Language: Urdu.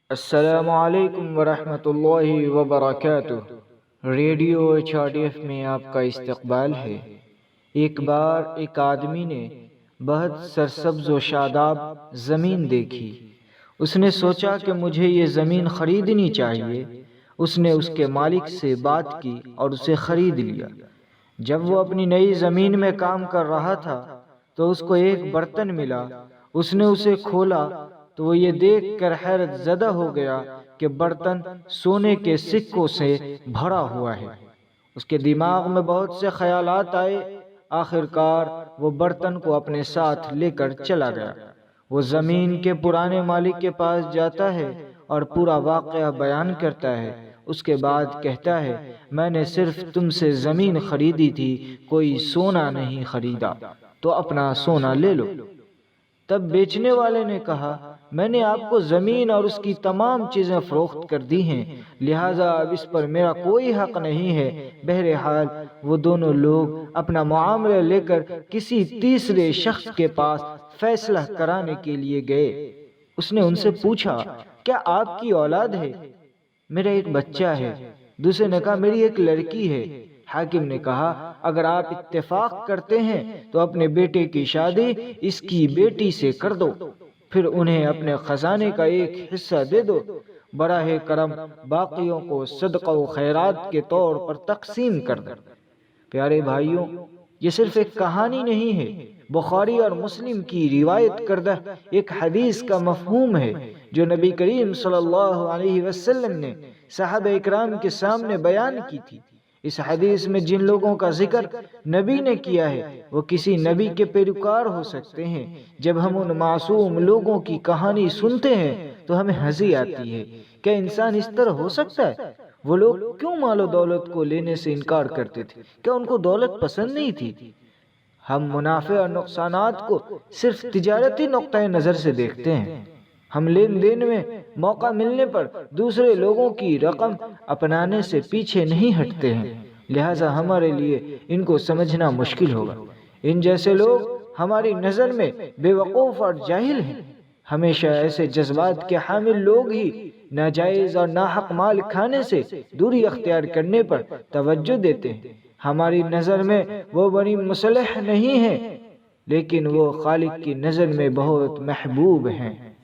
السلام علیکم ورحمۃ اللہ وبرکاتہ۔ ریڈیو HRDF میں آپ کا استقبال ہے۔ ایک بار ایک آدمی نے بہت سرسبز و شاداب زمین دیکھی۔ اس نے سوچا کہ مجھے یہ زمین خریدنی چاہیے۔ اس نے اس کے مالک سے بات کی اور اسے خرید لیا۔ جب وہ اپنی نئی زمین میں کام کر رہا تھا تو اس کو ایک برتن ملا۔ اس نے اسے کھولا تو وہ یہ دیکھ کر حیرت زدہ ہو گیا کہ برتن سونے کے سکوں سے بھرا ہوا ہے۔ اس کے دماغ میں بہت سے خیالات آئے۔ آخر کار وہ برتن کو اپنے ساتھ لے کر چلا گیا۔ وہ زمین کے پرانے مالک کے پاس جاتا ہے اور پورا واقعہ بیان کرتا ہے۔ اس کے بعد کہتا ہے، میں نے صرف تم سے زمین خریدی تھی، کوئی سونا نہیں خریدا، تو اپنا سونا لے لو۔ تب بیچنے والے نے کہا، میں نے آپ کو زمین اور اس کی تمام چیزیں فروخت کر دی ہیں، لہٰذا اب اس پر میرا کوئی حق نہیں ہے۔ بہرحال وہ دونوں لوگ اپنا معاملہ لے کر کسی تیسرے شخص کے پاس فیصلہ کرانے کے لیے گئے۔ اس نے ان سے پوچھا، کیا آپ کی اولاد ہے؟ میرا ایک بچہ ہے۔ دوسرے نے کہا، میری ایک لڑکی ہے۔ حاکم نے کہا، اگر آپ اتفاق کرتے ہیں تو اپنے بیٹے کی شادی اس کی بیٹی سے کر دو، پھر انہیں اپنے خزانے کا ایک حصہ دے دو۔ براہ کرم باقیوں کو صدقہ و خیرات کے طور پر تقسیم کر دو۔ پیارے بھائیوں، یہ صرف ایک کہانی نہیں ہے، بخاری اور مسلم کی روایت کردہ ایک حدیث کا مفہوم ہے جو نبی کریم صلی اللہ علیہ وسلم نے صحابہ اکرام کے سامنے بیان کی تھی۔ اس حدیث میں جن لوگوں کا ذکر نبی نے کیا ہے وہ کسی نبی کے پیروکار ہو سکتے ہیں۔ جب ہم ان معصوم لوگوں کی کہانی سنتے ہیں تو ہمیں ہنسی آتی ہے۔ کیا انسان اس طرح ہو سکتا ہے؟ وہ لوگ کیوں مال و دولت کو لینے سے انکار کرتے تھے؟ کیا ان کو دولت پسند نہیں تھی؟ ہم منافع اور نقصانات کو صرف تجارتی نقطۂ نظر سے دیکھتے ہیں۔ ہم لین دین میں موقع ملنے پر دوسرے لوگوں کی رقم اپنانے سے پیچھے نہیں ہٹتے ہیں، لہٰذا ہمارے لیے ان کو سمجھنا مشکل ہوگا۔ ان جیسے لوگ ہماری نظر میں بے وقوف اور جاہل ہیں۔ ہمیشہ ایسے جذبات کے حامل لوگ ہی ناجائز اور ناحق مال کھانے سے دوری اختیار کرنے پر توجہ دیتے ہیں۔ ہماری نظر میں وہ بڑی مصلح نہیں ہیں، لیکن وہ خالق کی نظر میں بہت محبوب ہیں۔